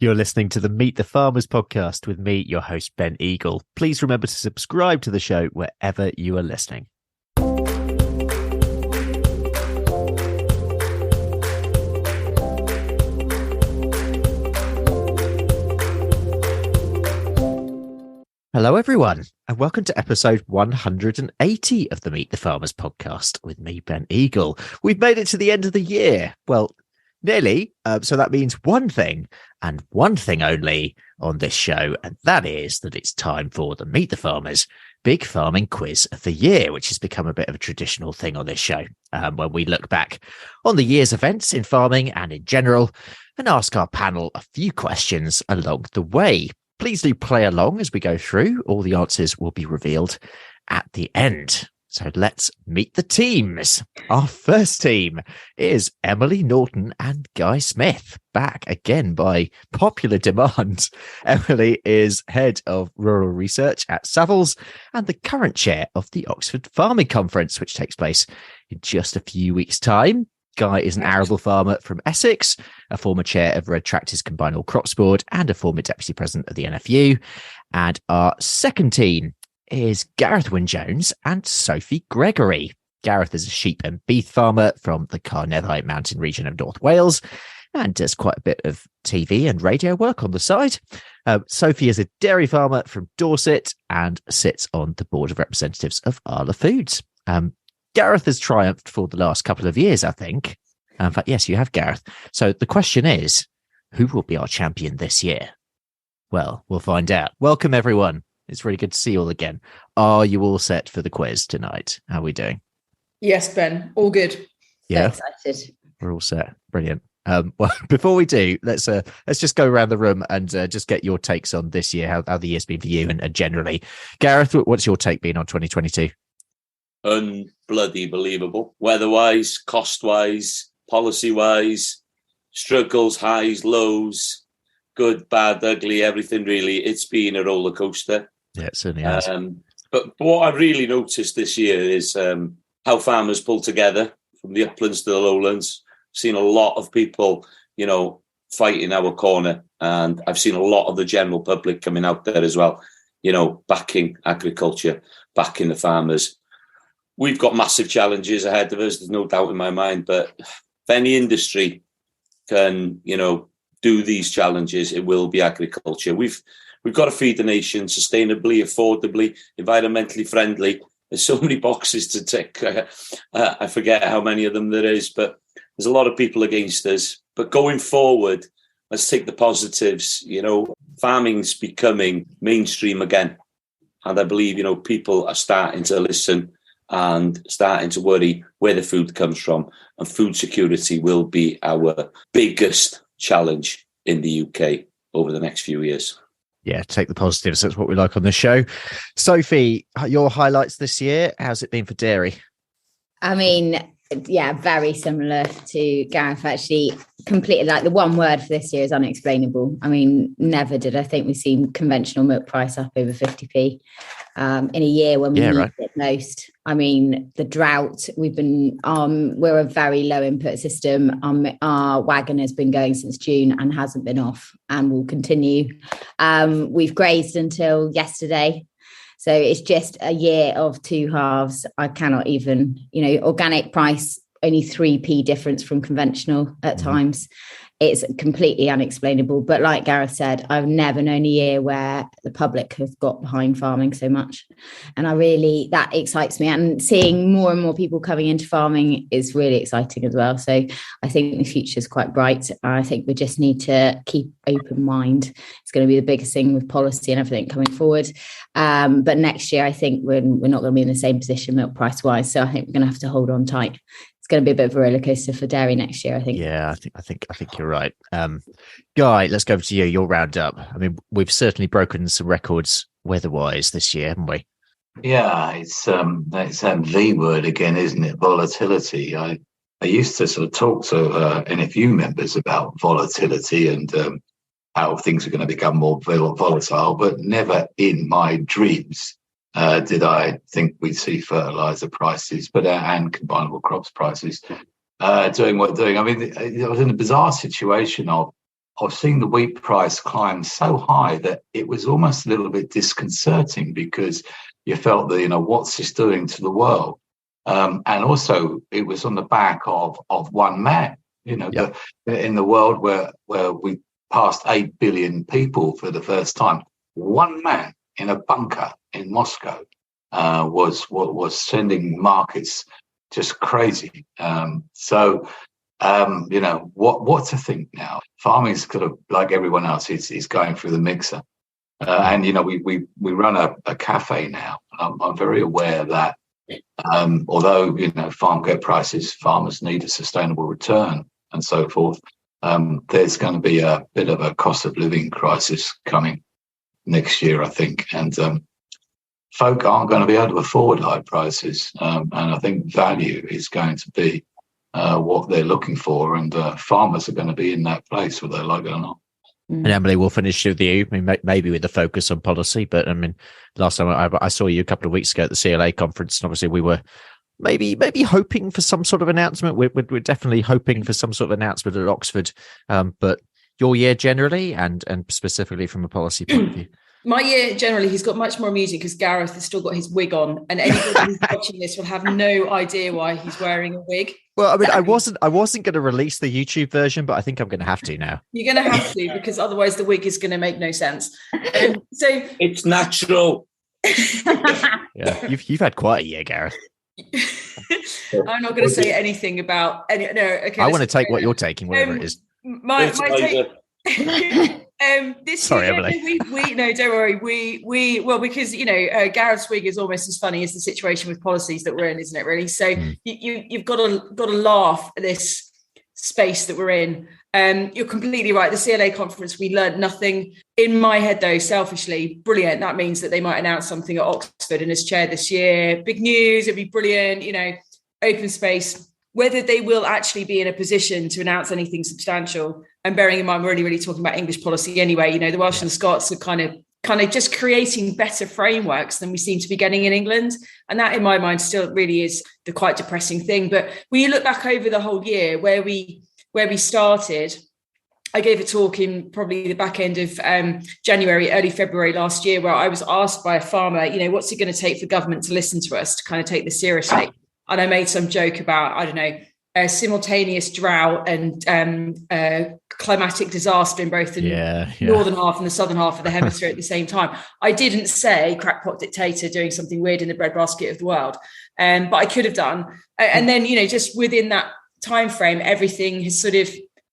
You're listening to the Meet the Farmers podcast with me, your host, Ben Eagle. Please remember to subscribe to the show wherever you are listening. Hello, everyone, and welcome to episode 180 of the Meet the Farmers podcast with me, Ben Eagle. We've made it to the end of the year. Well, nearly. So that means one thing and one thing only on this show, and that is that it's time for the Meet the Farmers Big Farming Quiz of the Year, which has become a bit of a traditional thing on this show, when we look back on the year's events in farming and in general and ask our panel a few questions along the way. Please do play along as we go through. All the answers will be revealed at the end. So let's meet the teams. Our first team is Emily Norton and Guy Smith, back again by popular demand. Emily is head of rural research at Savills and the current chair of the Oxford Farming Conference, which takes place in just a few weeks' time. Guy is an arable farmer from Essex, a former chair of Red Tractors Combined All Crops Board and a former deputy president of the NFU. And our second team is Gareth Wyn-Jones and Sophie Gregory. Gareth is a sheep and beef farmer from the Carneddau Mountain region of North Wales and does quite a bit of TV and radio work on the side. Sophie is a dairy farmer from Dorset and sits on the board of representatives of Arla Foods. Gareth has triumphed for the last couple of years, I think. In fact, yes, you have, Gareth. So the question is, who will be our champion this year? Well, we'll find out. Welcome, everyone. It's really good to see you all again. Are you all set for the quiz tonight? How are we doing? Yes, Ben. All good. Yeah, so excited. We're all set. Brilliant. Well, before we do, let's just go around the room and just get your takes on this year, how the year's been for you and generally. Gareth, what's your take been on 2022? Unbloody believable. Weather-wise, cost-wise, policy-wise, struggles, highs, lows, good, bad, ugly, everything really. It's been a roller coaster. Yeah, it certainly has. But what I've really noticed this year is how farmers pull together from the uplands to the lowlands. I've seen a lot of people, fighting our corner, and I've seen a lot of the general public coming out there as well, backing agriculture, backing the farmers. We've got massive challenges ahead of us, there's no doubt in my mind, but if any industry can, do these challenges, it will be agriculture. We've got to feed the nation sustainably, affordably, environmentally friendly. There's so many boxes to tick. I forget how many of them there is, but there's a lot of people against us. But going forward, let's take the positives. Farming's becoming mainstream again. And I believe, people are starting to listen and starting to worry where the food comes from. And food security will be our biggest challenge in the UK over the next few years. Yeah, take the positives. That's what we like on the show. Sophie, your highlights this year, how's it been for dairy? I mean, yeah, very similar to Gareth, actually. Completely, like the one word for this year is unexplainable. I mean, never did I think we've seen conventional milk price up over 50p in a year when we need it most. I mean, the drought, we've been, we're a very low input system. Our wagon has been going since June and hasn't been off and will continue. We've grazed until yesterday. So it's just a year of two halves. I cannot even, organic price, only 3p difference from conventional at times. It's completely unexplainable. But like Gareth said, I've never known a year where the public have got behind farming so much. And that excites me. And seeing more and more people coming into farming is really exciting as well. So I think the future is quite bright. I think we just need to keep open mind. It's going to be the biggest thing with policy and everything coming forward. But next year, I think we're not going to be in the same position milk price wise. So I think we're going to have to hold on tight. It's going to be a bit of a roller coaster for dairy next year, I think. Yeah, I think you're right. Guy, let's go over to you. Your roundup. I mean, we've certainly broken some records weather-wise this year, haven't we? Yeah, it's that V word again, isn't it? Volatility. I used to sort of talk to NFU members about volatility and how things are going to become more volatile, but never in my dreams did I think we'd see fertilizer prices, and combinable crops prices doing what they're doing. I mean, I was in a bizarre situation of I've seen the wheat price climb so high that it was almost a little bit disconcerting, because you felt that, what's this doing to the world? And also it was on the back of one man, in the world where we passed 8 billion people for the first time. One man in a bunker in Moscow was sending markets just crazy. What to think now? Farming's kind of like everyone else. Is going through the mixer, and we run a cafe now. I'm very aware that although farm gate prices, farmers need a sustainable return and so forth. There's going to be a bit of a cost of living crisis coming next year, I think, and folk aren't going to be able to afford high prices, and I think value is going to be what they're looking for, and farmers are going to be in that place whether they like it or not. And Emily, we'll finish with you. I mean, maybe with the focus on policy, but I mean, last time I saw you a couple of weeks ago at the CLA conference, and obviously we were maybe hoping for some sort of announcement. We're definitely hoping for some sort of announcement at Oxford, but your year generally, and specifically from a policy point of view. My year generally, he's got much more amusing because Gareth has still got his wig on, and anybody who's watching this will have no idea why he's wearing a wig. Well, I mean, I wasn't going to release the YouTube version, but I think I'm going to have to now. You're going to have to, because otherwise the wig is going to make no sense. So it's natural. Yeah, you've had quite a year, Gareth. I'm not going to say anything about any. No, okay. I want to take what you're taking, whatever it is. My take. Sorry, year, Emily. No, don't worry. We because Gareth's wig is almost as funny as the situation with policies that we're in, isn't it? Really. So you've got to laugh at this space that we're in. You're completely right. The CLA conference, we learned nothing. In my head, though, selfishly, brilliant. That means that they might announce something at Oxford and as chair this year. Big news. It'd be brilliant. Open space. Whether they will actually be in a position to announce anything substantial, and bearing in mind we're really talking about English policy anyway, the Welsh and Scots are kind of just creating better frameworks than we seem to be getting in England, and that in my mind still really is the quite depressing thing. But when you look back over the whole year where we started, I gave a talk in probably the back end of January, early February last year, where I was asked by a farmer, what's it going to take for government to listen to us, to kind of take this seriously. And I made some joke about, I don't know, a simultaneous drought and climatic disaster in both the northern half and the southern half of the hemisphere at the same time. I didn't say crackpot dictator doing something weird in the breadbasket of the world, but I could have done. And then, just within that time frame, everything has sort of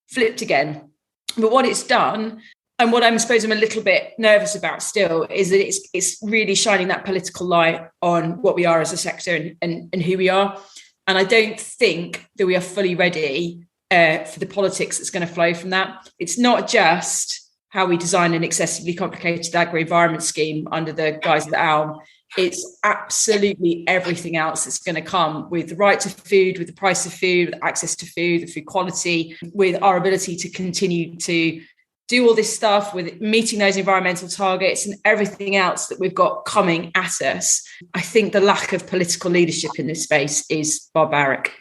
flipped again. But what it's done, and what I'm a little bit nervous about still, is that it's really shining that political light on what we are as a sector and who we are. And I don't think that we are fully ready for the politics that's going to flow from that. It's not just how we design an excessively complicated agri-environment scheme under the guise of the ALM. It's absolutely everything else that's going to come with the right to food, with the price of food, with access to food, the food quality, with our ability to continue to do all this stuff, with meeting those environmental targets and everything else that we've got coming at us. I think the lack of political leadership in this space is barbaric.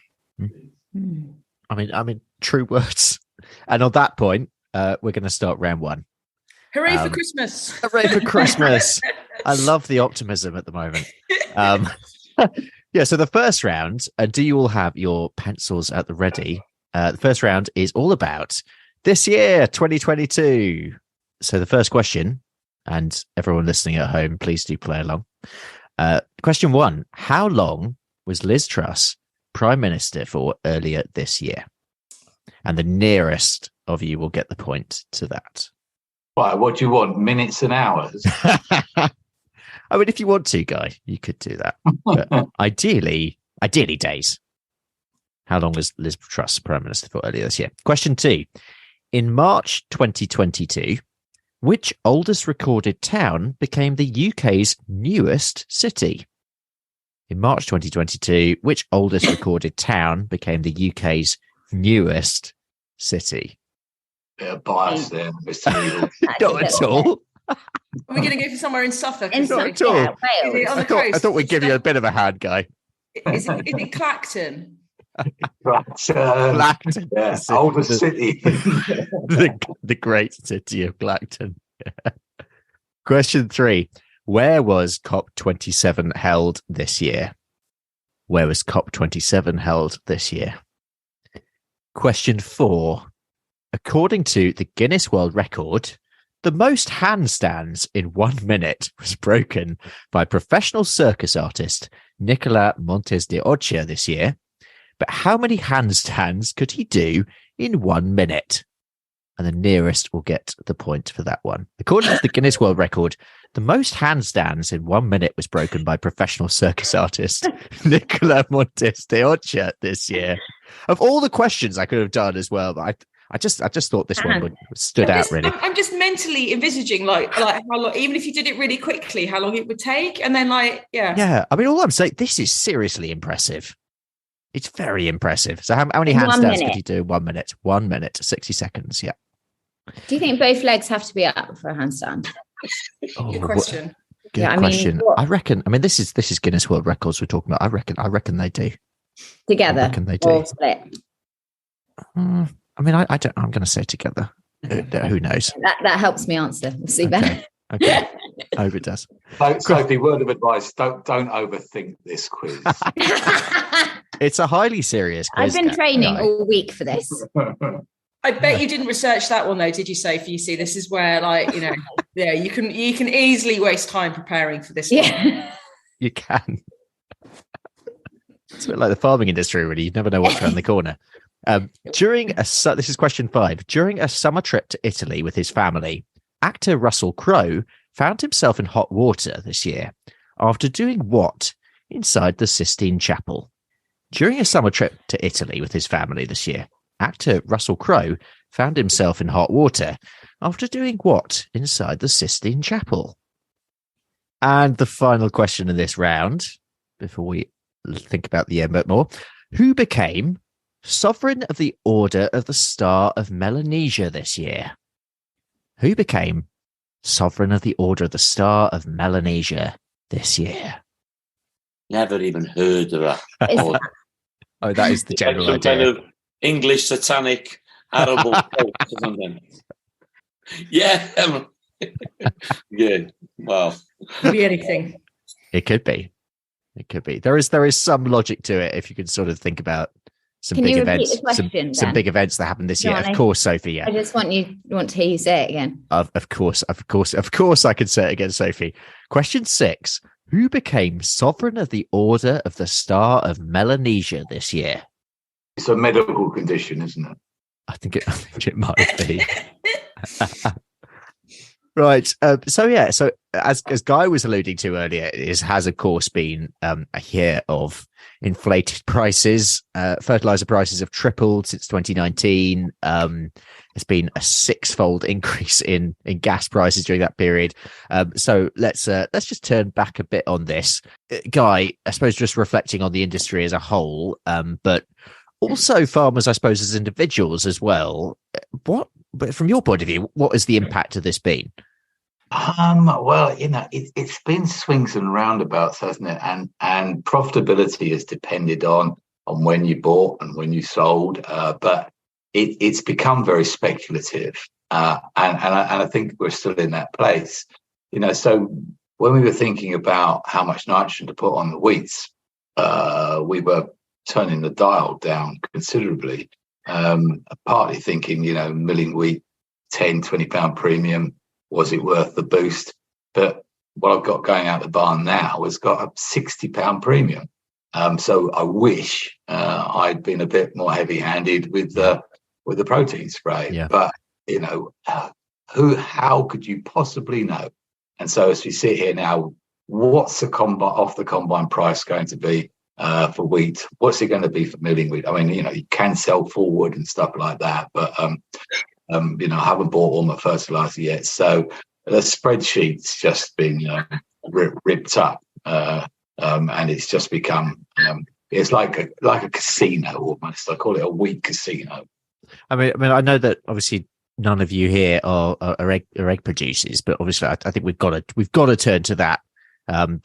I mean, true words. And on that point, we're going to start round one. Hooray for Christmas. Hooray for Christmas. I love the optimism at the moment. So the first round, do you all have your pencils at the ready? The first round is all about this year, 2022. So the first question, and everyone listening at home, please do play along. Question one, how long was Liz Truss Prime Minister for earlier this year? And the nearest of you will get the point to that. Right, what do you want, minutes and hours? I mean, if you want to, Guy, you could do that. But ideally days. How long was Liz Truss Prime Minister for earlier this year? Question two. In March 2022, which oldest recorded town became the UK's newest city? In March 2022, which oldest recorded town became the UK's newest city? Bit of bias there, Mr. Eagle. Not at all. Are we going to go for somewhere in Suffolk? Not at all. Is it on the coast? I thought we'd give you a bit of a hand, Guy. Is it Clacton? Clacton. Yeah, older city. the great city of Clacton. Question 3. Where was COP27 held this year? Where was COP27 held this year? Question 4. According to the Guinness World Record, the most handstands in 1 minute was broken by professional circus artist Nicolas Montes de Oca this year. But how many handstands could he do in 1 minute? And the nearest will get the point for that one. According to the Guinness World Record, the most handstands in 1 minute was broken by professional circus artist Nicolas Montes de Oca this year. Of all the questions I could have done as well, but I just thought this one stood out really. I'm just mentally envisaging like how long, even if you did it really quickly, how long it would take, and then yeah. I mean, all I'm saying, this is seriously impressive. It's very impressive. So how many handstands could you do in 1 minute? 1 minute, 60 seconds. Yeah. Do you think both legs have to be up for a handstand? Good question. Good question. I reckon. I mean, this is Guinness World Records we're talking about. I reckon they do. Together. I reckon they do. Or split. I mean, I don't. I'm going to say together. Who knows? That helps me answer. We'll see, Ben. Okay. I hope it does. Sophie, word of advice: don't overthink this quiz. It's a highly serious quiz. I've been training all week for this. I bet you didn't research that one though, did you, Sophie? You see, this is where, you can easily waste time preparing for this one. You can. It's a bit like the farming industry, really. You never know what's around the corner. This is question 5. During a summer trip to Italy with his family, actor Russell Crowe found himself in hot water this year after doing what inside the Sistine Chapel? During a summer trip to Italy with his family this year, actor Russell Crowe found himself in hot water after doing what inside the Sistine Chapel? And the final question in this round, before we think about the end a bit more, who became Sovereign of the Order of the Star of Melanesia this year? Who became Sovereign of the Order of the Star of Melanesia this year? Never even heard of that. Oh, that is the general some idea. kind of English satanic arable cult or something. Yeah. Yeah. Wow. Could be anything. It could be. There is some logic to it if you can sort of think about some big events. Some big events that happened this year. Of course, Sophie. Yeah. I just want to hear you say it again. Of course, I can say it again, Sophie. Question 6. Who became Sovereign of the Order of the Star of Melanesia this year? It's a medical condition, isn't it? I think it might be. Right. So as Guy was alluding to earlier, it has of course been a year of inflated prices. Fertilizer prices have tripled since 2019. There's been a 6-fold increase in gas prices during that period. So let's just turn back a bit on this. Guy, I suppose just reflecting on the industry as a whole, but also farmers, I suppose, as individuals as well. But from your point of view, what has the impact of this been? Well, it's been swings and roundabouts, hasn't it? And profitability has depended on when you bought and when you sold, but it's become very speculative, and I think we're still in that place. So when we were thinking about how much nitrogen to put on the wheats, we were turning the dial down considerably, partly thinking, milling wheat, 10, 20 pound premium, was it worth the boost? But what I've got going out the barn now has got a 60 pound premium. So I wish I'd been a bit more heavy handed with the protein spray. Yeah. But how could you possibly know? And so as we sit here now, what's the off the combine price going to be for wheat? What's it going to be for milling wheat? I mean, you can sell forward and stuff like that, but I haven't bought all my fertilizer yet. So the spreadsheet's just been ripped up, and it's just become it's like a casino almost. I call it a wheat casino. I mean, I know that obviously none of you here are egg producers, but obviously I think we've got to turn to that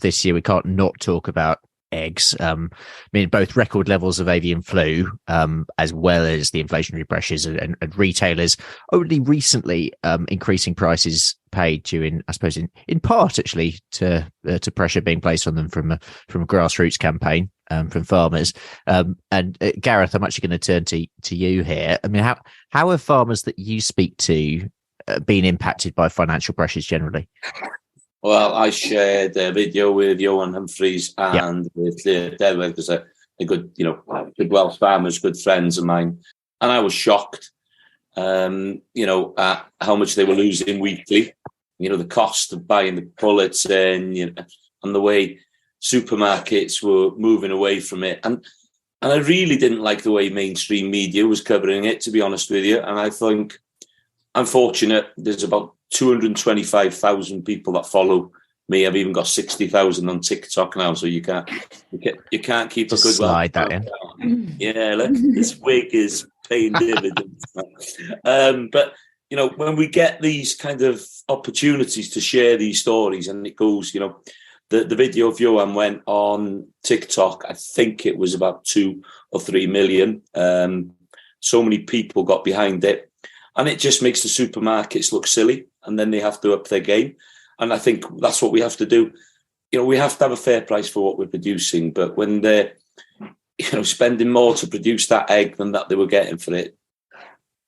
this year. We can't not talk about eggs. I mean, both record levels of avian flu, as well as the inflationary pressures, and retailers only recently increasing prices paid due I suppose, in part actually to pressure being placed on them from a grassroots campaign from farmers. And Gareth, I'm actually going to turn to you here. I mean, how have farmers that you speak to been impacted by financial pressures generally? Well, I shared a video with Johan Humphreys and with Claire Delweg, because a good, good Welsh farmers, good friends of mine, and I was shocked, at how much they were losing weekly. The cost of buying the pullets and the way supermarkets were moving away from it, and I really didn't like the way mainstream media was covering it, to be honest with you. And I think I'm fortunate. There's about 225,000 people that follow me. I've even got 60,000 on TikTok now, so you can't keep just a good slide that in. Yeah, look, this wig is paying dividends. But when we get these kind of opportunities to share these stories, and it goes, the video of Johan went on TikTok. I think it was about 2 or 3 million. So many people got behind it. And it just makes the supermarkets look silly, and then they have to up their game. And I think that's what we have to do. We have to have a fair price for what we're producing. But when they're, spending more to produce that egg than that they were getting for it,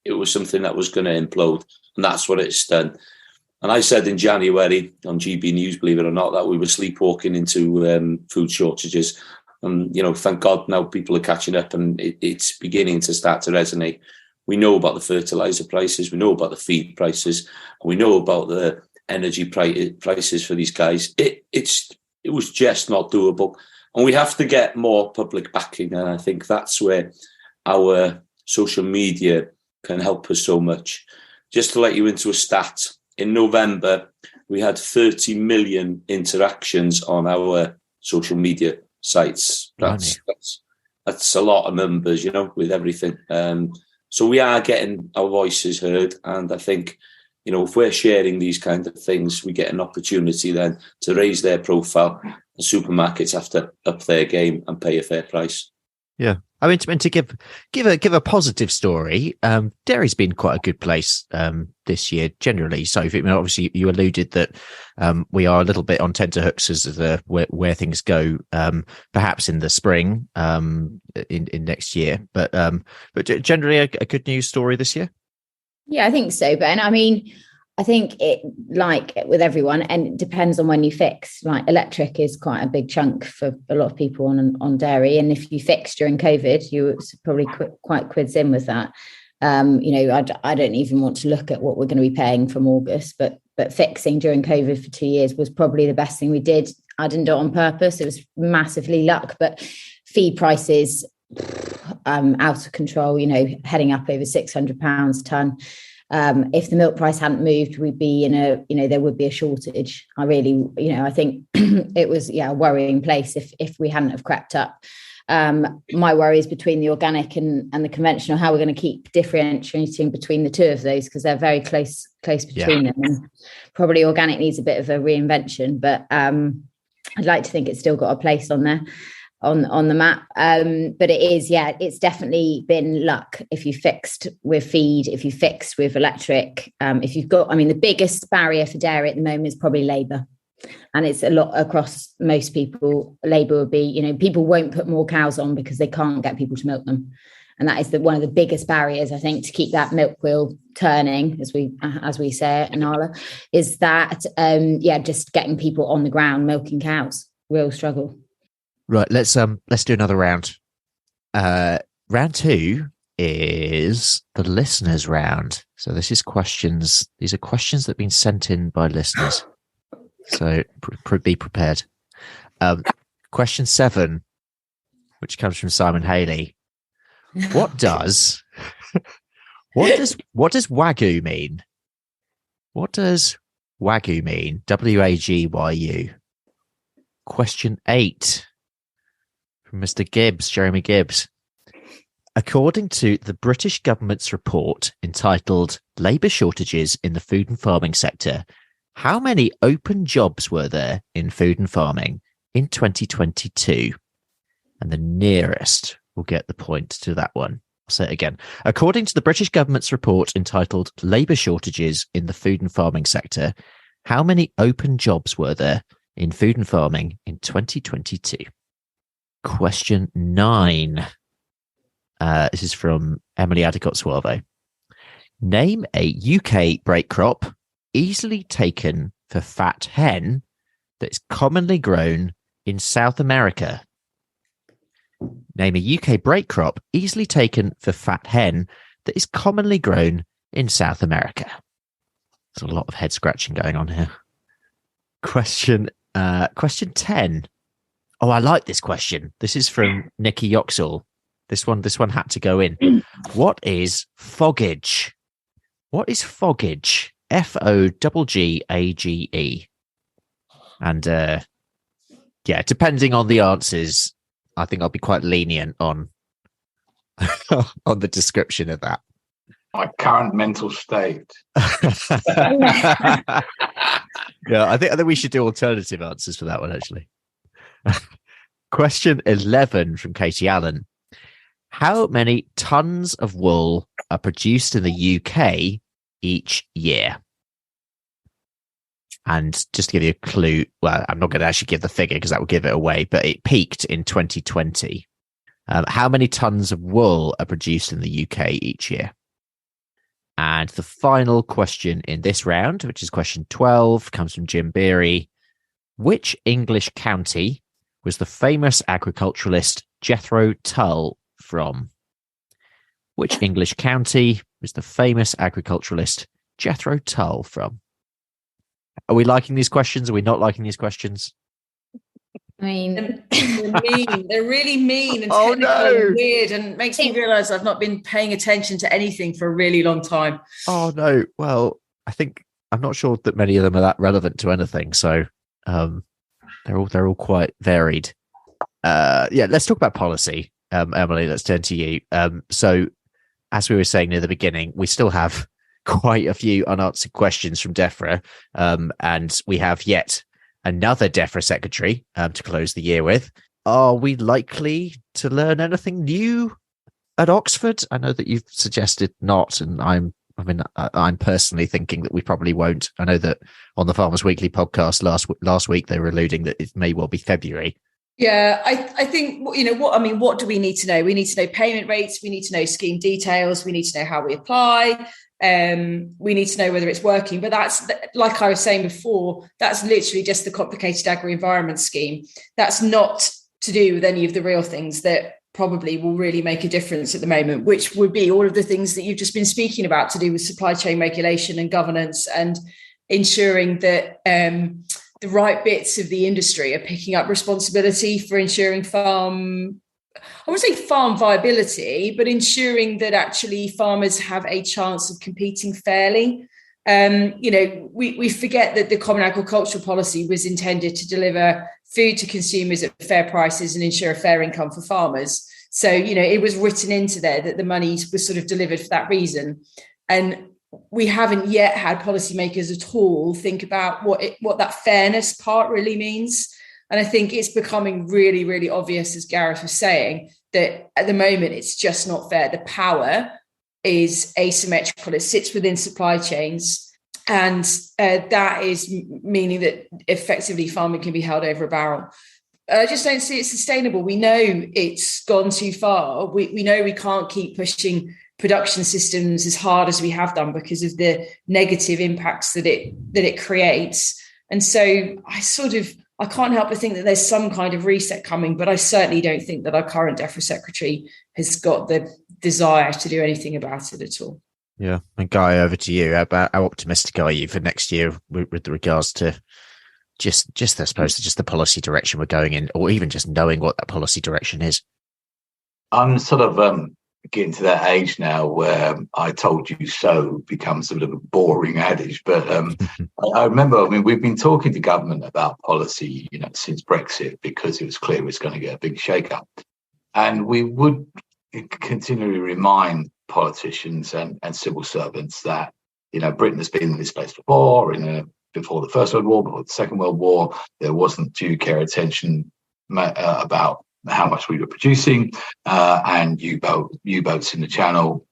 it was something that was going to implode. And that's what it's done. And I said in January on GB News, believe it or not, that we were sleepwalking into food shortages. And, thank God now people are catching up, and it's beginning to start to resonate. We know about the fertilizer prices, we know about the feed prices, and we know about the energy prices for these guys. It was just not doable. And we have to get more public backing. And I think that's where our social media can help us so much. Just to let you into a stat, in November, we had 30 million interactions on our social media sites. That's a lot of numbers, with everything. So we are getting our voices heard. And I think, if we're sharing these kind of things, we get an opportunity then to raise their profile. The supermarkets have to up their game and pay a fair price. Yeah. I mean, to give a positive story, dairy's been quite a good place this year generally. Sophie, I mean, obviously you alluded that we are a little bit on tenterhooks as to where things go, perhaps in the spring in next year. But generally a good news story this year. Yeah, I think so, Ben. I mean, I think it, like with everyone, and it depends on when you fix. Like electric is quite a big chunk for a lot of people on dairy, and if you fix during COVID, you were probably quite quids in with that. I don't even want to look at what we're going to be paying from August, but fixing during COVID for 2 years was probably the best thing we did. I didn't do it on purpose; it was massively luck. But feed prices out of control. Heading up over £600 a tonne. If the milk price hadn't moved, we'd be there would be a shortage. I think it was a worrying place if we hadn't have crept up. My worry is between the organic and the conventional, how we're going to keep differentiating between the two of those, because they're very close between them. And probably organic needs a bit of a reinvention, but I'd like to think it's still got a place on there. On the map, but it's definitely been luck. If you fixed with feed, if you fixed with electric, if you've got, the biggest barrier for dairy at the moment is probably labour, and it's a lot across most people. Labour would be, people won't put more cows on because they can't get people to milk them, and that is one of the biggest barriers, I think, to keep that milk wheel turning, as we say it in Arla, is that just getting people on the ground milking cows. Real struggle. Right, let's do another round. Round 2 is the listeners' round. So this is questions. These are questions that have been sent in by listeners. So be prepared. Question 7, which comes from Simon Haley. What does Wagyu mean? What does Wagyu mean? Wagyu. Question 8. From Mr. Gibbs, Jeremy Gibbs. According to the British government's report entitled Labour Shortages in the Food and Farming Sector, how many open jobs were there in food and farming in 2022? And the nearest will get the point to that one. I'll say it again. According to the British government's report entitled Labour Shortages in the Food and Farming Sector, how many open jobs were there in food and farming in 2022? Question 9. This is from Emily Adicott-Suave. Name a UK break crop easily taken for fat hen that is commonly grown in South America. Name a UK break crop easily taken for fat hen that is commonly grown in South America. There's a lot of head scratching going on here. Question 10. Oh, I like this question. This is from Nikki Yoxall. This one had to go in. What is foggage? What is foggage? FOGGAGE. And depending on the answers, I think I'll be quite lenient on on the description of that. My current mental state. Yeah, I think we should do alternative answers for that one, actually. Question 11 from Katie Allen. How many tons of wool are produced in the UK each year? And just to give you a clue, well, I'm not going to actually give the figure because that will give it away, but it peaked in 2020. How many tons of wool are produced in the UK each year? And the final question in this round, which is question 12, comes from Jim Beery. Which English county was the famous agriculturalist Jethro Tull from? Which English county was the famous agriculturalist Jethro Tull from? Are we liking these questions? Are we not liking these questions? I mean, they're mean. They're really mean and technical and weird, and makes me realise I've not been paying attention to anything for a really long time. Oh no! Well, I'm not sure that many of them are that relevant to anything. So they're all quite varied. Let's talk about policy. Emily, let's turn to you. So as we were saying near the beginning, we still have quite a few unanswered questions from DEFRA, and we have yet another DEFRA secretary to close the year with. Are we likely to learn anything new at Oxford? I know that you've suggested not, and I'm personally thinking that we probably won't. I know that on the Farmers Weekly podcast last week they were alluding that it may well be February. Yeah, I think, what do we need to know? We need to know payment rates. We need to know scheme details. We need to know how we apply. We need to know whether it's working. But that's, like I was saying before, that's literally just the complicated agri-environment scheme. That's not to do with any of the real things that probably will really make a difference at the moment, which would be all of the things that you've just been speaking about to do with supply chain regulation and governance and ensuring that the right bits of the industry are picking up responsibility for ensuring farm viability, but ensuring that actually farmers have a chance of competing fairly. We forget that the Common Agricultural Policy was intended to deliver food to consumers at fair prices and ensure a fair income for farmers. So, it was written into there that the money was sort of delivered for that reason. And we haven't yet had policymakers at all think about what that fairness part really means. And I think it's becoming really, really obvious, as Gareth was saying, that at the moment, it's just not fair. The power is asymmetrical. It sits within supply chains. And that is meaning that effectively farming can be held over a barrel. I just don't see it sustainable. We know it's gone too far. We know we can't keep pushing production systems as hard as we have done because of the negative impacts that it creates. And so I can't help but think that there's some kind of reset coming, but I certainly don't think that our current DEFRA secretary has got the desire to do anything about it at all. Yeah. And Guy, over to you. How optimistic are you for next year with regards to just I suppose, just the policy direction we're going in, or even just knowing what that policy direction is? I'm sort of getting to that age now where I told you so becomes sort of a boring adage. But I remember, we've been talking to government about policy, since Brexit, because it was clear it was going to get a big shake-up. And we would continually remind politicians and civil servants that, Britain has been in this place before, before the First World War, before the Second World War. There wasn't due care attention about how much we were producing, and U-boats in the Channel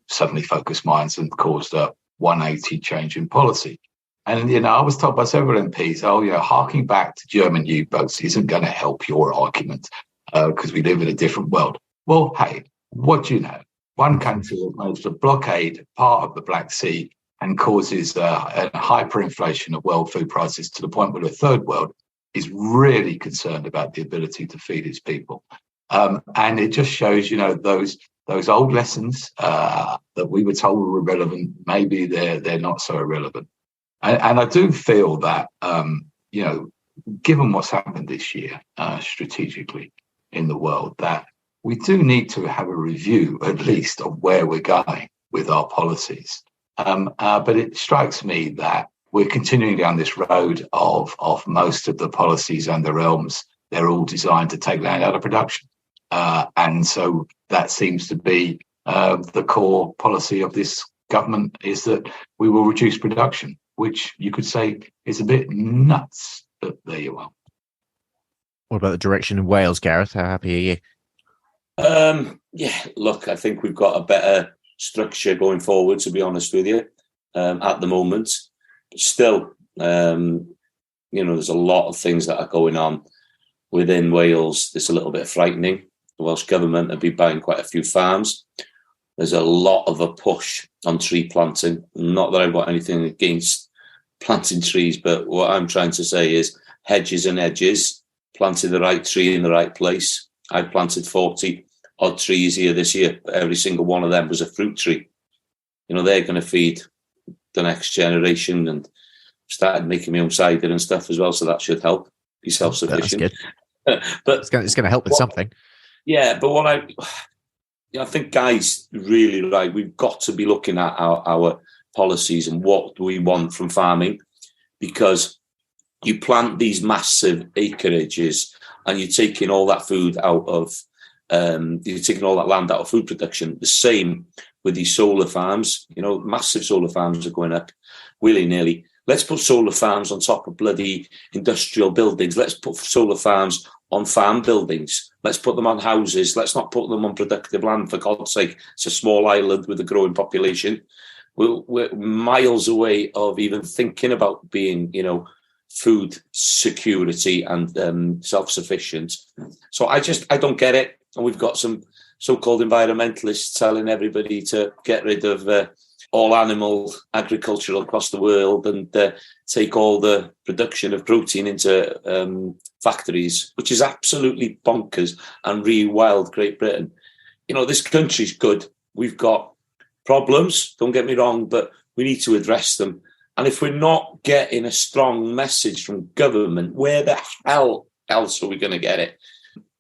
suddenly focused minds and caused a 180 change in policy. And, I was told by several MPs, harking back to German U-boats isn't going to help your argument because we live in a different world. Well, hey, what do you know? One country that managed to blockade part of the Black Sea and causes a hyperinflation of world food prices to the point where the third world is really concerned about the ability to feed its people. And it just shows, those old lessons that we were told were irrelevant, maybe they're not so irrelevant. And I do feel that, given what's happened this year strategically in the world, that we do need to have a review, at least, of where we're going with our policies. But it strikes me that we're continuing down this road of most of the policies and the realms. They're all designed to take land out of production. And so that seems to be the core policy of this government, is that we will reduce production, which you could say is a bit nuts. But there you are. What about the direction in Wales, Gareth? How happy are you? Look, I think we've got a better structure going forward, to be honest with you, at the moment. But still, there's a lot of things that are going on within Wales that's a little bit frightening. The Welsh Government have been buying quite a few farms. There's a lot of a push on tree planting. Not that I've got anything against planting trees, but what I'm trying to say is hedges and edges, planting the right tree in the right place. I planted 40 odd trees here this year, but every single one of them was a fruit tree. They're going to feed the next generation, and started making my own cider and stuff as well, so that should help be self-sufficient. That's good. But it's going to help with something. Yeah, but what I think Guy's really right. We've got to be looking at our policies and what do we want from farming, because you plant these massive acreages and you're taking all that food out of, you're taking all that land out of food production. The same with these solar farms. Massive solar farms are going up willy-nilly. Let's put solar farms on top of bloody industrial buildings. Let's put solar farms on farm buildings. Let's put them on houses. Let's not put them on productive land, for God's sake. It's a small island with a growing population. We're miles away of even thinking about being, food security and self-sufficient. So I don't get it. And we've got some so-called environmentalists telling everybody to get rid of all animal agriculture across the world and take all the production of protein into factories, which is absolutely bonkers and rewild Great Britain. This country's good. We've got problems, don't get me wrong, but we need to address them. And if we're not getting a strong message from government, where the hell else are we going to get it?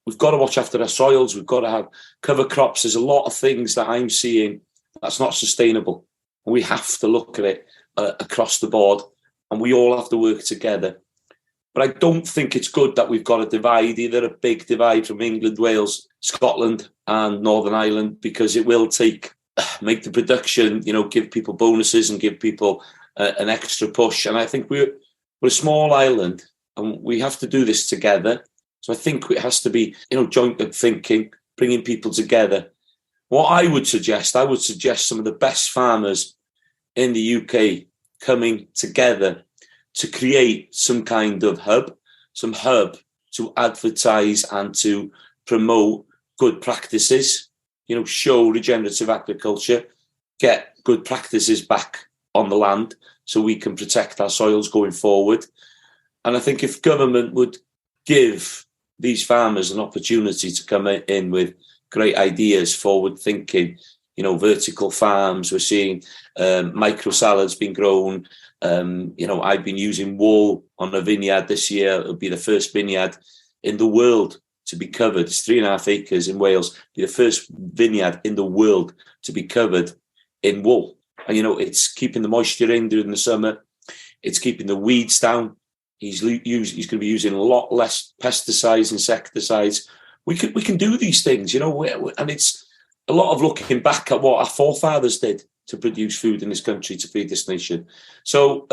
We've got to watch after our soils. We've got to have cover crops. There's a lot of things that I'm seeing that's not sustainable. And we have to look at it across the board, and we all have to work together. But I don't think it's good that we've got a divide, either a big divide from England, Wales, Scotland and Northern Ireland, because it will make the production, give people bonuses and give people an extra push. And I think we're a small island and we have to do this together. So I think it has to be, joint thinking, bringing people together. What I would suggest some of the best farmers in the UK coming together to create some kind of hub to advertise and to promote good practices, show regenerative agriculture, get good practices back on the land so we can protect our soils going forward. And I think if government would give these farmers an opportunity to come in with great ideas, forward thinking, vertical farms. We're seeing micro salads being grown. I've been using wool on a vineyard this year. It'll be the first vineyard in the world to be covered. It's 3.5 acres in Wales. It'll be the first vineyard in the world to be covered in wool. And, it's keeping the moisture in during the summer. It's keeping the weeds down. He's going to be using a lot less pesticides, insecticides. We can do these things, and it's a lot of looking back at what our forefathers did to produce food in this country, to feed this nation. So,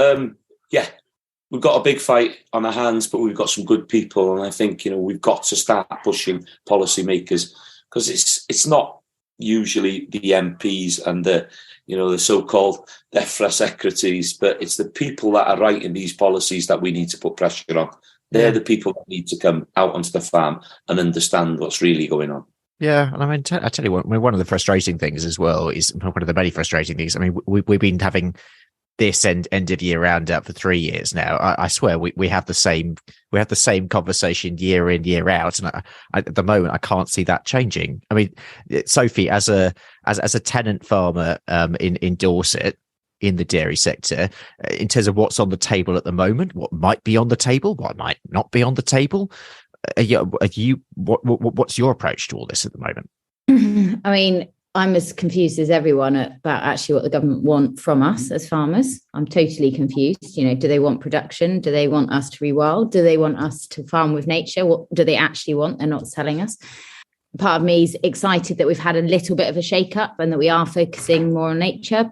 we've got a big fight on our hands, but we've got some good people. And I think, we've got to start pushing policymakers, because it's not usually the MPs and the so-called DEFRA secretaries, but it's the people that are writing these policies that we need to put pressure on. They're the people that need to come out onto the farm and understand what's really going on. Yeah, and I mean, I tell you what, one of the frustrating things as well is one of the many frustrating things. I mean, we've been having this end of year roundup for 3 years now. I swear we have the same conversation year in, year out, and at the moment I can't see that changing. I mean, Sophie, as a tenant farmer in Dorset, in the dairy sector, in terms of what's on the table at the moment, what might be on the table, what might not be on the table, what's your approach to all this at the moment? I mean, I'm as confused as everyone about actually what the government want from us as farmers. I'm totally confused. Do they want production? Do they want us to rewild? Do they want us to farm with nature? What do they actually want? They're not telling us. Part of me is excited that we've had a little bit of a shake-up and that we are focusing more on nature,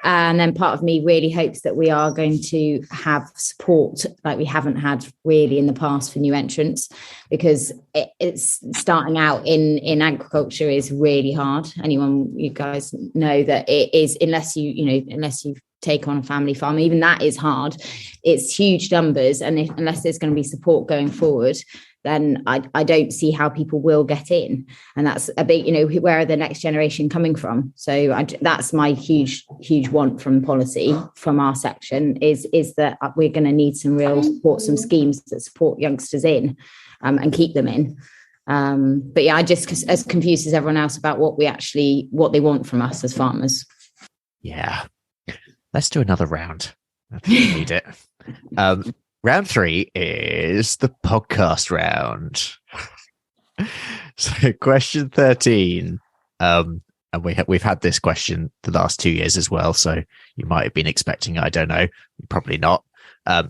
and then part of me really hopes that we are going to have support like we haven't had really in the past for new entrants, because it's starting out in agriculture is really hard. You guys know that it is, unless you take on a family farm, even that is hard. It's huge numbers, and unless there's going to be support going forward, then I don't see how people will get in. And that's a big, where are the next generation coming from? So that's my huge want from policy, from our section, is that we're going to need some real support, some schemes that support youngsters in and keep them in. But yeah, I just as confused as everyone else about what they want from us as farmers. Yeah. Let's do another round. I think we need it. Round 3 is the podcast round. So question 13. And we've had this question the last 2 years as well. So you might have been expecting, I don't know, probably not.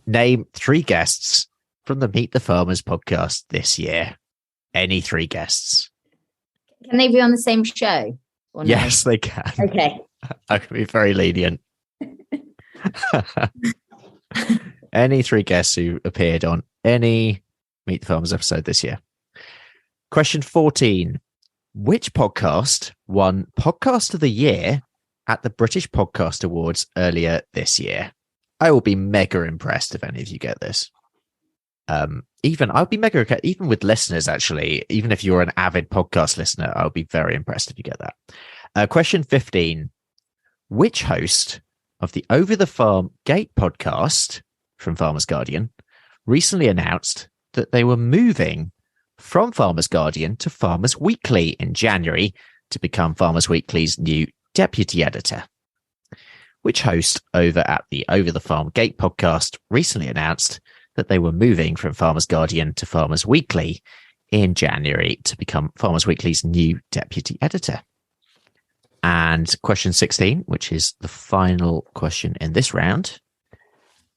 Name 3 guests from the Meet the Farmers podcast this year. Any 3 guests. Can they be on the same show? Or no? Yes, they can. Okay. I can be very lenient. Any 3 guests who appeared on any Meet the Farmers episode this year. Question 14. Which podcast won Podcast of the Year at the British Podcast Awards earlier this year? I will be mega impressed if any of you get this. I'll be mega, even with listeners, actually, even if you're an avid podcast listener, I'll be very impressed if you get that. Question 15. Which host of the Over the Farm Gate podcast from Farmers Guardian recently announced that they were moving from Farmers Guardian to Farmers Weekly in January to become Farmers Weekly's new deputy editor? Which host over at the Over the Farm Gate podcast recently announced that they were moving from Farmers Guardian to Farmers Weekly in January to become Farmers Weekly's new deputy editor? And question 16, which is the final question in this round.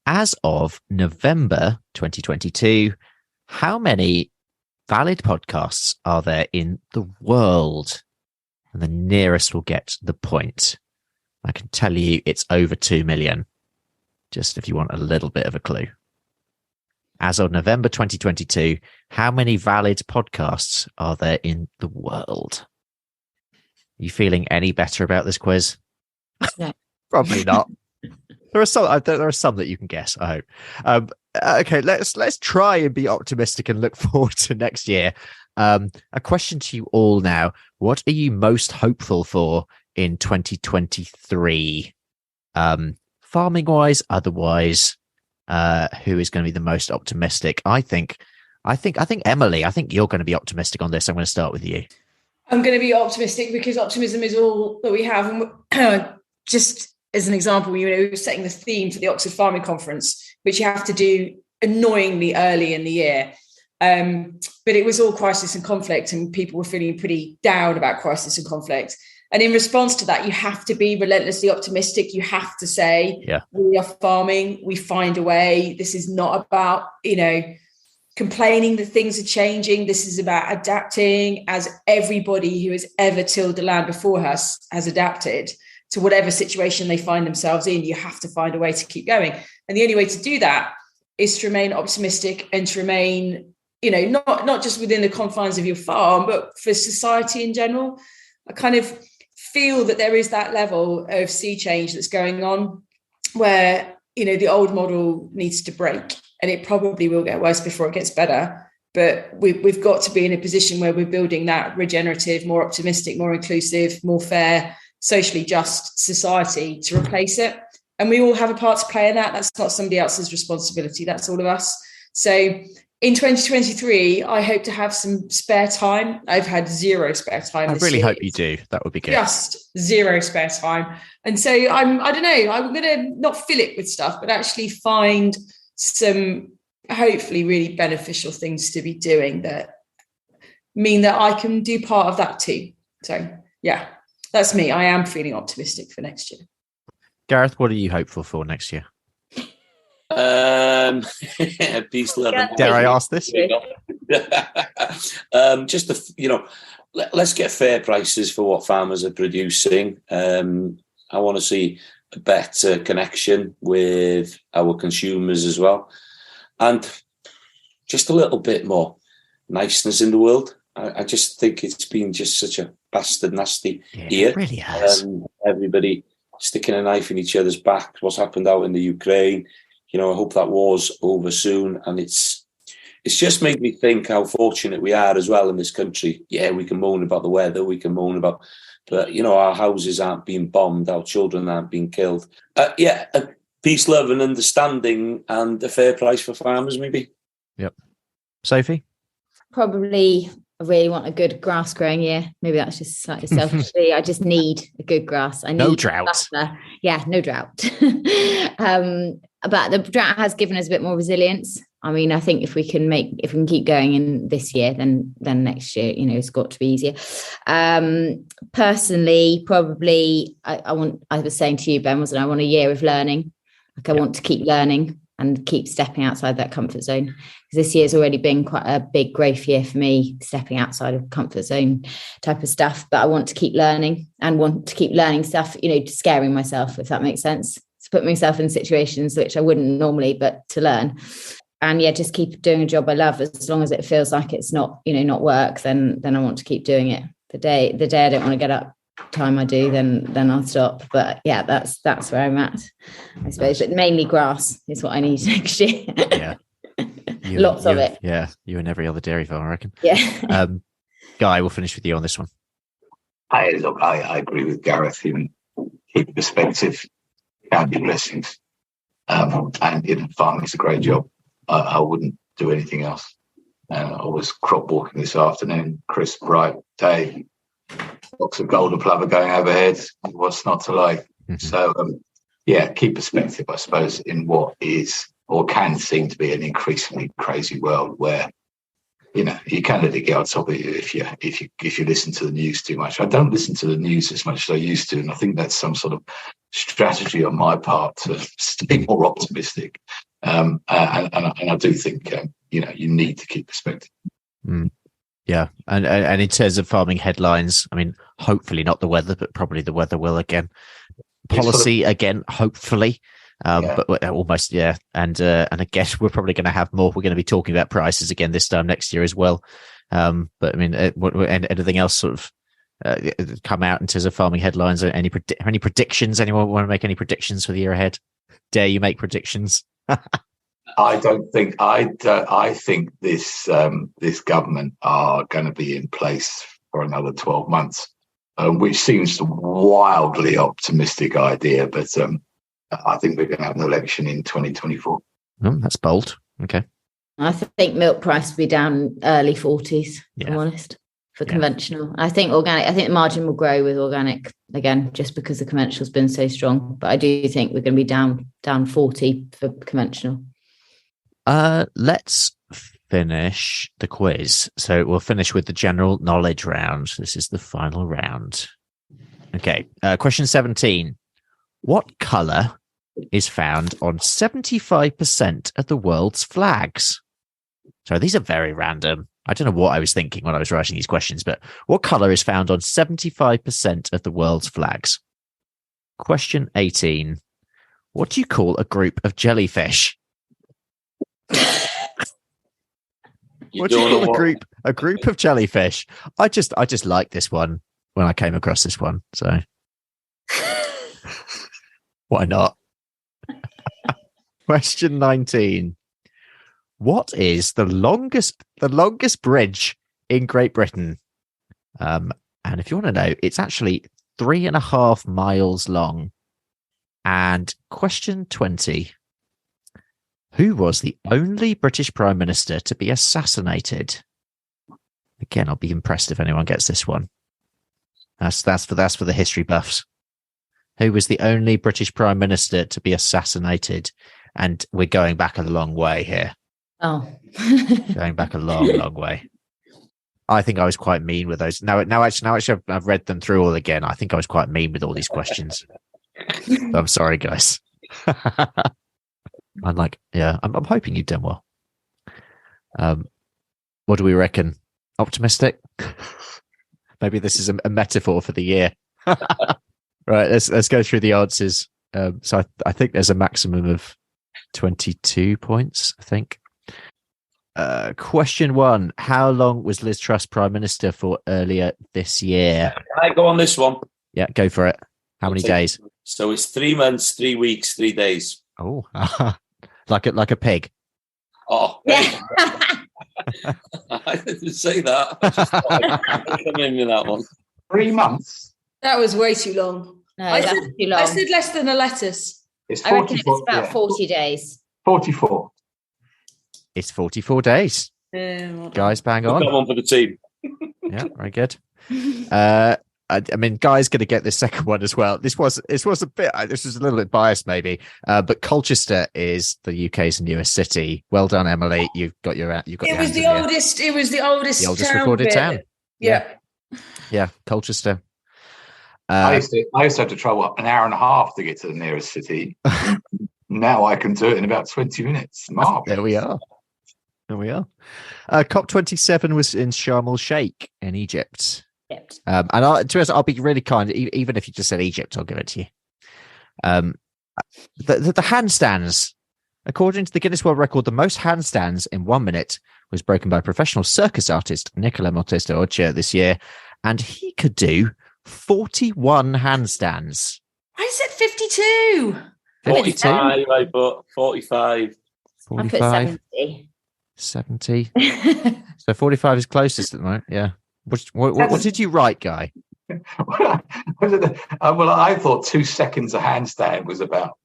As of November 2022, how many valid podcasts are there in the world? And the nearest will get the point. I can tell you it's over 2 million, just if you want a little bit of a clue. As of November 2022, how many valid podcasts are there in the world? Are you feeling any better about this quiz? No. Probably not. There are some that you can guess, I hope. Okay, let's try and be optimistic and look forward to next year. A question to you all now. What are you most hopeful for in 2023? Farming wise, otherwise, who is going to be the most optimistic? I think Emily, I think you're going to be optimistic on this. I'm going to start with you. I'm going to be optimistic because optimism is all that we have. And just as an example, we were setting the theme for the Oxford Farming Conference, which you have to do annoyingly early in the year. But it was all crisis and conflict, and people were feeling pretty down about crisis and conflict. And in response to that, you have to be relentlessly optimistic. You have to say, we are farming, we find a way. This is not about, complaining that things are changing. This is about adapting, as everybody who has ever tilled the land before us has adapted. to whatever situation they find themselves in. You have to find a way to keep going. And the only way to do that is to remain optimistic and to remain, not just within the confines of your farm, but for society in general. I kind of feel that there is that level of sea change that's going on where, the old model needs to break, and it probably will get worse before it gets better. But we've got to be in a position where we're building that regenerative, more optimistic, more inclusive, more fair, socially just society to replace it. And we all have a part to play in that. That's not somebody else's responsibility. That's all of us. So in 2023, I hope to have some spare time. I've had zero spare time. I really hope you do. That would be good. Just zero spare time. And so I don't know, I'm going to not fill it with stuff, but actually find some hopefully really beneficial things to be doing that mean that I can do part of that too. So yeah, that's me. I am feeling optimistic for next year. Gareth, what are you hopeful for next year? Peace, love, and dare I ask this? Let's get fair prices for what farmers are producing. I want to see a better connection with our consumers as well, and just a little bit more niceness in the world. I just think it's been just such a bastard nasty year. It really has. Everybody sticking a knife in each other's back. What's happened out in the Ukraine? I hope that war's over soon. And it's just made me think how fortunate we are as well in this country. Yeah, we can moan about the weather, but our houses aren't being bombed, our children aren't being killed. Peace, love, and understanding, and a fair price for farmers, maybe. Yep. Sophie? Probably, I really want a good grass growing year. Maybe that's just slightly selfishly. I just need a good grass. I need no drought. Yeah, no drought. But the drought has given us a bit more resilience. I mean, I think if we can keep going in this year, then next year, it's got to be easier. Personally, probably I was saying to you, Ben, wasn't I want a year of learning. I want to keep learning and keep stepping outside that comfort zone. Because this year's already been quite a big growth year for me, stepping outside of comfort zone type of stuff. But I want to keep learning and want to keep learning stuff, scaring myself, if that makes sense. To put myself in situations which I wouldn't normally, but to learn. And just keep doing a job I love. As long as it feels like it's not, not work, then I want to keep doing it. The day I don't want to get up, time I do, then I'll stop. But yeah, that's where I'm at, I suppose. But mainly grass is what I need next year. Yeah. Lots of it. Yeah, you and every other dairy farm, I reckon. Yeah. Guy, we'll finish with you on this one. I agree with Gareth. Keep perspective, count your blessings. And farming's a great job. I wouldn't do anything else. I was crop walking this afternoon, crisp, bright day, lots of golden plover going overhead. What's not to like? Mm-hmm. So, keep perspective, I suppose, in what is or can seem to be an increasingly crazy world where, you can't let it get on top of you if you listen to the news too much. I don't listen to the news as much as I used to, and I think that's some sort of strategy on my part to stay more optimistic. And I do think you need to keep perspective. Yeah, and in terms of farming headlines, I mean, hopefully not the weather, but probably the weather will again. Policy again, hopefully. But almost, yeah. And I guess we're probably going to have more. We're going to be talking about prices again this time next year as well. But I mean, anything else sort of come out in terms of farming headlines? Any predictions? Anyone want to make any predictions for the year ahead? Dare you make predictions? I think this government are going to be in place for another 12 months, which seems a wildly optimistic idea, but I think we're going to have an election in 2024. Oh, that's bold. Okay. I think milk price will be down early 40s, if I'm honest, for conventional. I think organic, I think the margin will grow with organic again, just because the conventional's been so strong. But I do think we're going to be down 40 for conventional. Let's finish the quiz. So we'll finish with the general knowledge round. This is the final round. Okay. Question 17. What colour is found on 75% of the world's flags? So these are very random. I don't know what I was thinking when I was writing these questions, but what colour is found on 75% of the world's flags? Question 18. What do you call a group of jellyfish? What do you call a group of jellyfish? I just like this one when I came across this one. So why not? Question 19. What is the longest bridge in Great Britain? And if you want to know, it's actually 3.5 miles long. And question 20. Who was the only British Prime Minister to be assassinated? Again, I'll be impressed if anyone gets this one. That's for the history buffs. Who was the only British Prime Minister to be assassinated? And we're going back a long way here. Oh. Going back a long way. I think I was quite mean with those. Now actually I've read them through all again. I think I was quite mean with all these questions. I'm sorry, guys. I'm hoping you've done well. What do we reckon? Optimistic? Maybe this is a metaphor for the year. Right, let's go through the answers. So I think there's a maximum of 22 points, I think. Question 1. How long was Liz Truss Prime Minister for earlier this year? Can I go on this one? Yeah, go for it. How many days? So it's 3 months, 3 weeks, 3 days. Oh, like a pig. Oh, Yeah. I didn't say that. I just thought I'd come in with that one. 3 months. That was way too long. No, I that's said, too long. I said less than a lettuce. It's I reckon 44. it's about 40 days. 44. It's 44 days. Guys, bang on. Come on for the team. Yeah, very good. I mean, Guy's going to get the second one as well. This was a little bit biased maybe, but Colchester is the UK's newest city. Well done, Emily. You've got your. It was the oldest. It was the oldest. The oldest town recorded bit. town. Yeah. Colchester. I used to have to travel up an hour and a half to get to the nearest city. Now I can do it in about 20 minutes. Marvelous. There we are. COP27 was in Sharm el Sheikh in Egypt. And to be honest, I'll be really kind. Even if you just said Egypt, I'll give it to you. The handstands. According to the Guinness World Record, the most handstands in 1 minute was broken by professional circus artist Nicola Montesta Ocha this year, and he could do 41 handstands. I said 52. 45, I put 45. I put 70. 70. So 45 is closest at the moment. Yeah. What did you write, Guy? Well, I thought 2 seconds a handstand was about.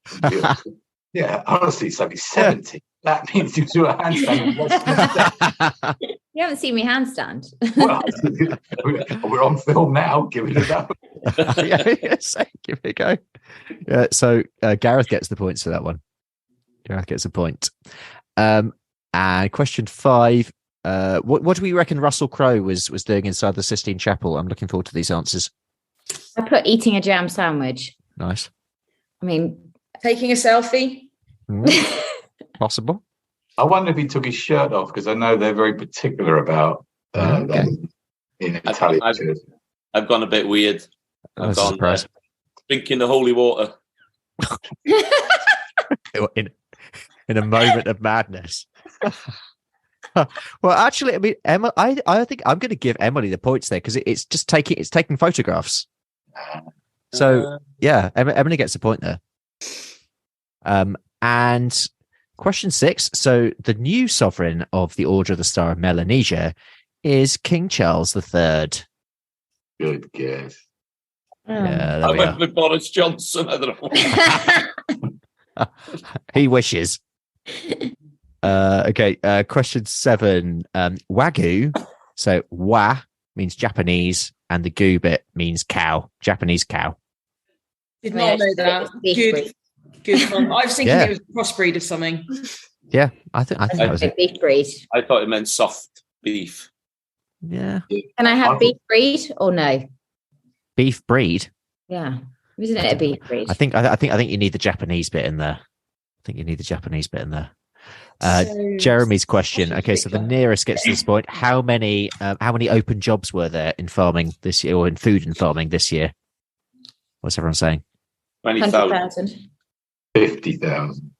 Yeah, honestly, it's like 70. That means you do a handstand in less than a second. You haven't seen me handstand. Well, we're on film now. Give it a go. Give it a go. Yeah, so Gareth gets the points for that one. Gareth gets a point. And question 5. What do we reckon Russell Crowe was doing inside the Sistine Chapel? I'm looking forward to these answers. I put eating a jam sandwich. Nice. I mean, Taking a selfie. Possible. I wonder if he took his shirt off because I know they're very particular about them in Italian. I've gone a bit weird. I've gone drinking the holy water. in a moment of madness. Well, actually, I mean, Emma, I think I'm going to give Emily the points there because it's just taking photographs. So yeah, Emily gets a point there. And question 6. So the new sovereign of the Order of the Star of Melanesia is King Charles III. Good guess. Yeah, I went with Boris Johnson. I don't know. He wishes. Okay. Question 7. Wagyu. So wa means Japanese, and the gu bit means cow. Japanese cow. Did not know that. Good one. I was thinking it was a crossbreed of something. Yeah, I think that was it. Beef breed. I thought it meant soft beef. Yeah. Can I have beef breed or no? Beef breed. Yeah, isn't it a beef breed? I think you need the Japanese bit in there. Jeremy's question. Okay, so the nearest gets to this point. How many open jobs were there in farming this year, or in food and farming this year? What's everyone saying? 20,000. 100,000. 50,000.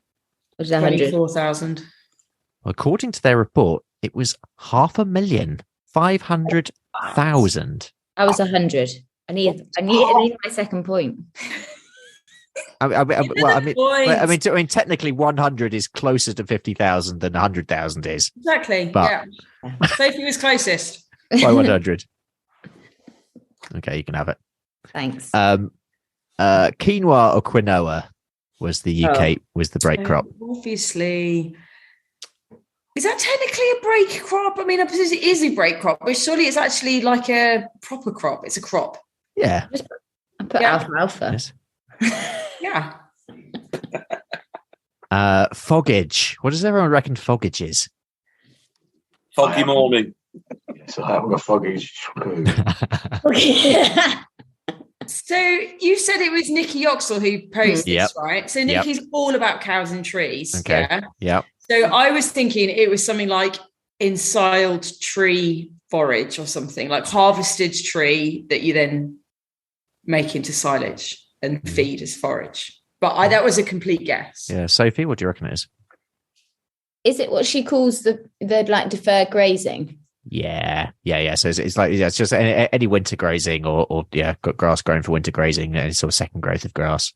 Was it 100? 24,000. According to their report, it was 500,500,000. I was 100. I need my second point. I mean, technically, 100 is closer to 50,000 than 100,000 is. Exactly. But Sophie was closest. by 100. Okay, you can have it. Thanks. Quinoa or quinoa was the UK was the break crop. Obviously. Is that technically a break crop? I mean, I suppose it is a break crop, but surely it's actually like a proper crop. It's a crop. Yeah. I put alfalfa. Yes. Yeah. Foggage. What does everyone reckon foggage is? Foggy morning. Yes, I have a foggy screw. So you said it was Nikki Yoxall who posted Yep. this, right? So Nikki's all about cows and trees. Okay. Yeah. Yeah. So I was thinking it was something like ensiled tree forage or something, like harvested tree that you then make into silage and feed as forage. But that was a complete guess. Yeah. Sophie, what do you reckon it is? Is it what she calls the like deferred grazing? Yeah. So it's like it's just any winter grazing or got grass growing for winter grazing, any sort of second growth of grass.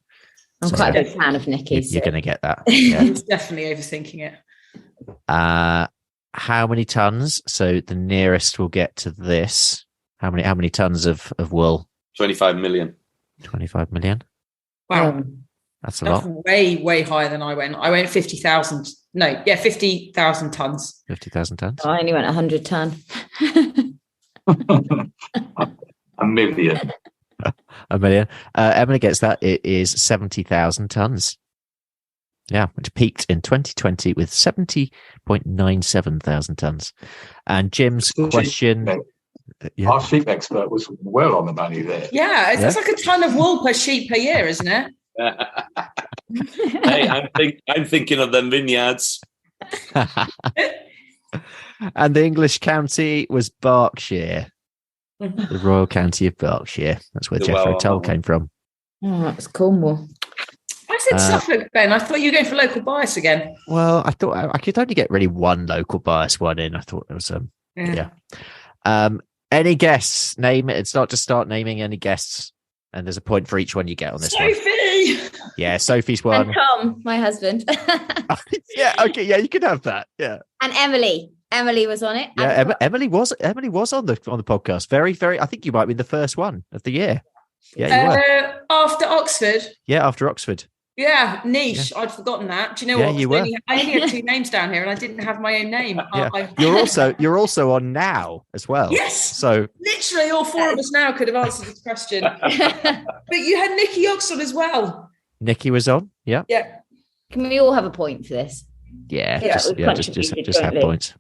I'm quite a big fan of Nikki's. You're going to get that. I Yeah. was definitely overthinking it. How many tons? So the nearest we'll get to this. How many tons of wool? 25 million. 25 million. Wow. That's a That's lot. way higher than I went. I went 50,000. No, 50,000 tons. 50,000 tons. I only went 100 ton. A million. A million. Emily gets that. It is 70,000 tons. Yeah, which peaked in 2020 with 70.97 thousand tons. And Jim's question. Our sheep expert was well on the money there. Yeah, it's like a ton of wool per sheep per year, isn't it? Hey, I'm thinking of them vineyards. And the English county was Berkshire, the Royal County of Berkshire. That's where Jethro Tull came from. Oh, that's Cornwall. I said Suffolk, Ben. I thought you were going for local bias again. Well, I thought I could only get really one local bias one in. I thought there was any guests? Name it. It's not just start naming any guests, and there's a point for each one you get on this one. Sophie! Yeah, Sophie's one. And Tom, my husband. Yeah, okay, yeah, you can have that. Yeah. And Emily. Emily was on it. Yeah, Emily was on the podcast. Very, very. I think you might be the first one of the year. Yeah, you were. After Oxford. Yeah, after Oxford. Yeah, niche. Yeah. I'd forgotten that. Do you know what? You were. I only had two names down here, and I didn't have my own name. Yeah. You're also on now as well. Yes. So literally, all four of us now could have answered this question. But you had Nikki Yoxall as well. Nikki was on. Yeah. Yeah. Can we all have a point for this? Yeah. Just have points.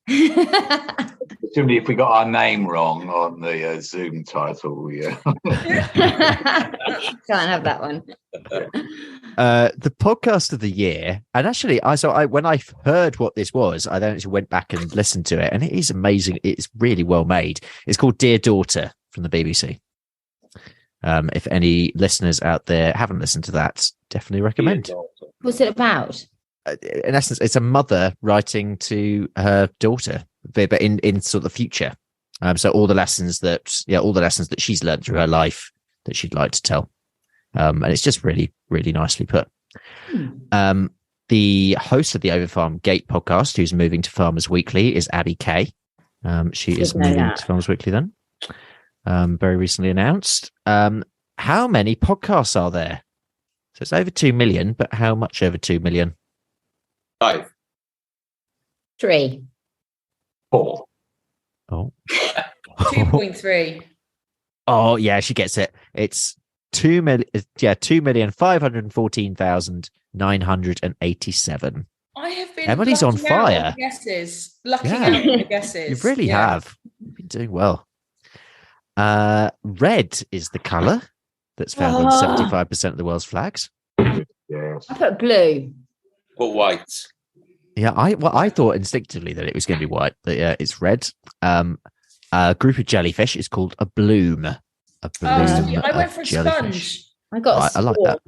Assuming if we got our name wrong on the Zoom title, yeah. Can't have that one. The podcast of the year, and actually, when I heard what this was, I then actually went back and listened to it, and it is amazing. It's really well made. It's called Dear Daughter from the BBC. If any listeners out there haven't listened to that, definitely recommend. What's it about? In essence, it's a mother writing to her daughter, but in sort of the future. So all the lessons that she's learned through her life that she'd like to tell. And it's just really, really nicely put. The host of the Over Farm Gate podcast, who's moving to Farmers Weekly, is Abby Kay. She is moving to Farmers Weekly then. Very recently announced. How many podcasts are there? So it's over 2 million, but how much over 2 million? 5. 3. 4. Oh. 2.3. Oh, yeah, she gets it. It's 2,514,987. I have been. Emily's on fire. Lucky out on the guesses. You really have. You've been doing well. Red is the colour that's found on 75% of the world's flags. Yes. I put blue. But white. Yeah, I thought instinctively that it was going to be white, but yeah, it's red. A group of jellyfish is called a bloom. A bloom. I went for a jellyfish. sponge. I got. I like that.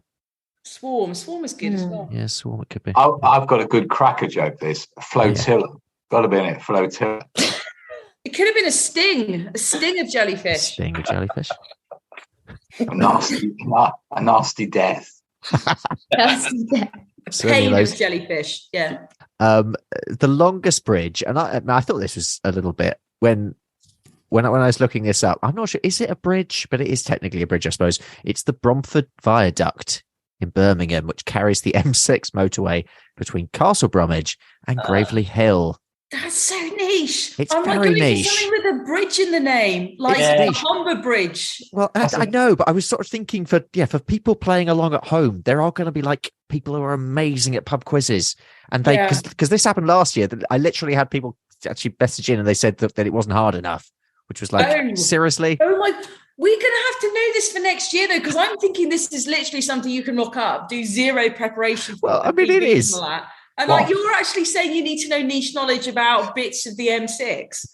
Swarm is good as well. Yeah, Swarm it could be. I've got a good cracker joke. This flotilla. Got to be in it. Flotilla. It could have been a sting of jellyfish. Sting of jellyfish. A nasty death. Pain of jellyfish. Yeah. The longest bridge, and I thought this was a little bit when I was looking this up. I'm not sure. Is it a bridge? But it is technically a bridge, I suppose. It's the Bromford Viaduct in Birmingham, which carries the M6 motorway between Castle Bromwich and Gravelly Hill. That's so niche. It's I'm very like going niche. for something with a bridge in the name, like the Humber Bridge. Well, I know, but I was sort of thinking for people playing along at home, there are going to be like people who are amazing at pub quizzes, and they because this happened last year. That I literally had people actually message in and they said that it wasn't hard enough, which was like seriously. Oh my! We're going to have to know this for next year though, because I'm thinking this is literally something you can look up, do zero prepreparation for. Well, I mean, it is. And like you're actually saying you need to know niche knowledge about bits of the M6.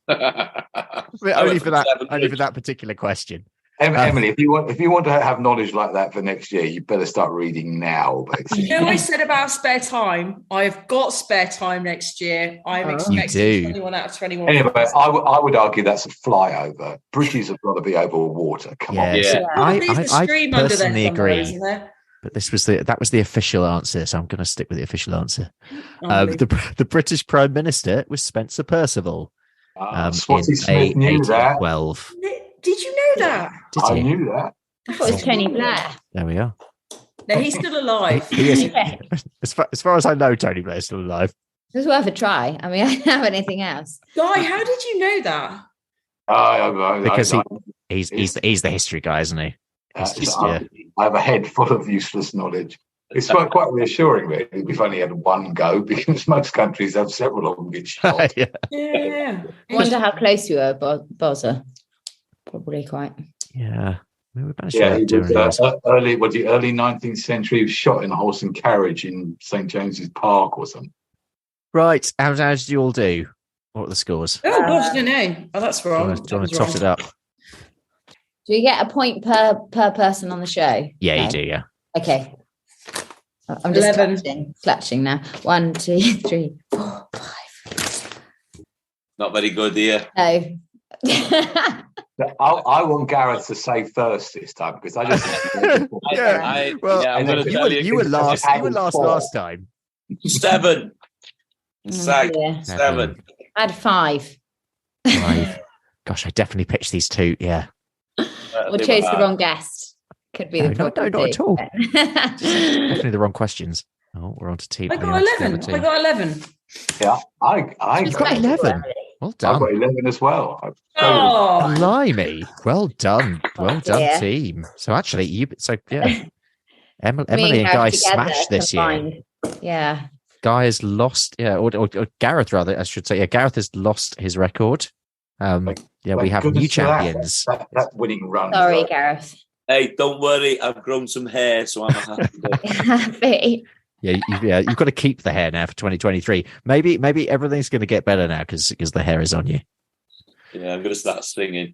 only for that particular question. Emily, if you want to have knowledge like that for next year, you better start reading now. Basically, you know, I said about spare time. I've got spare time next year. I'm expecting 21 out of 21. Anyway, I would argue that's a flyover. Bridges have got to be over water. Come on. Yeah. I personally agree. But that was the official answer, so I'm going to stick with the official answer. The British Prime Minister was Spencer Perceval. Swatty Smith knew that. 12. Did you know that? I knew that. I thought it was Tony Blair. There we are. No, he's still alive. He is. As far as I know, Tony Blair's still alive. It was worth a try. I mean, I don't have anything else. Guy, how did you know that? Because he's the history guy, isn't he? I have a head full of useless knowledge. It's quite reassuring, really, if only had one go, because most countries have several of them get shot. Yeah. I wonder how close you were, Bozza. Probably quite. Yeah. He was early 19th century. He was shot in a horse and carriage in St. James's Park or something. Right. How did you all do? What are the scores? Oh, gosh, no. Oh, that's wrong. Do you want to tot it up? Do we get a point per person on the show? Yeah, you do, yeah. Okay. I'm just clutching now. 1, 2, 3, 4, 5. Not very good here. No. I want Gareth to say first this time because I just. You were last. You were last time. 7. Yeah. 7. I had 5. 5. Gosh, I definitely pitched these two. Yeah. Or chose the wrong guest. Could be the not at all. Definitely the wrong questions. Oh, we're on to team. I got 11. Yeah, I got 11. Well done. I got 11 as well. Blimey. Well done. Well done, team. So actually, Emily and Guy smashed this year. Yeah. Guy has lost, or Gareth rather, I should say. Yeah, Gareth has lost his record. We have new champions. That winning run. Sorry, Gareth. Hey, don't worry. I've grown some hair, so I'm happy. You've got to keep the hair now for 2023. Maybe everything's going to get better now because the hair is on you. Yeah, I'm going to start singing.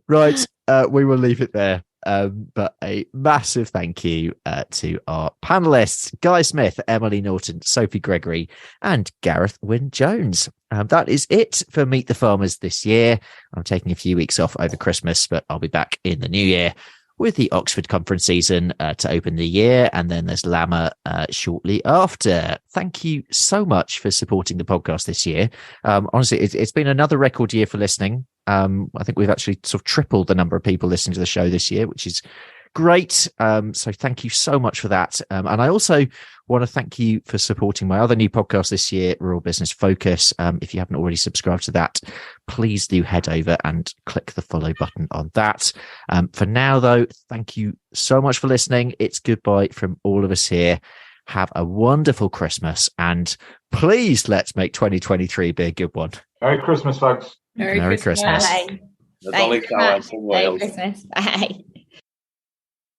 Right, we will leave it there. But a massive thank you to our panelists, Guy Smith, Emily Norton, Sophie Gregory, and Gareth Wyn-Jones. That is it for Meet the Farmers this year. I'm taking a few weeks off over Christmas, but I'll be back in the new year with the Oxford Conference season to open the year, and then there's Lama shortly after. Thank you so much for supporting the podcast this year. Honestly, it's been another record year for listening. I think we've actually sort of tripled the number of people listening to the show this year, which is great. So thank you so much for that. And I also want to thank you for supporting my other new podcast this year, Rural Business Focus. If you haven't already subscribed to that, please do head over and click the follow button on that. For now, though, thank you so much for listening. It's goodbye from all of us here. Have a wonderful Christmas, and please let's make 2023 be a good one. Merry Christmas, folks. Merry Christmas. Bye. Merry Christmas. Bye.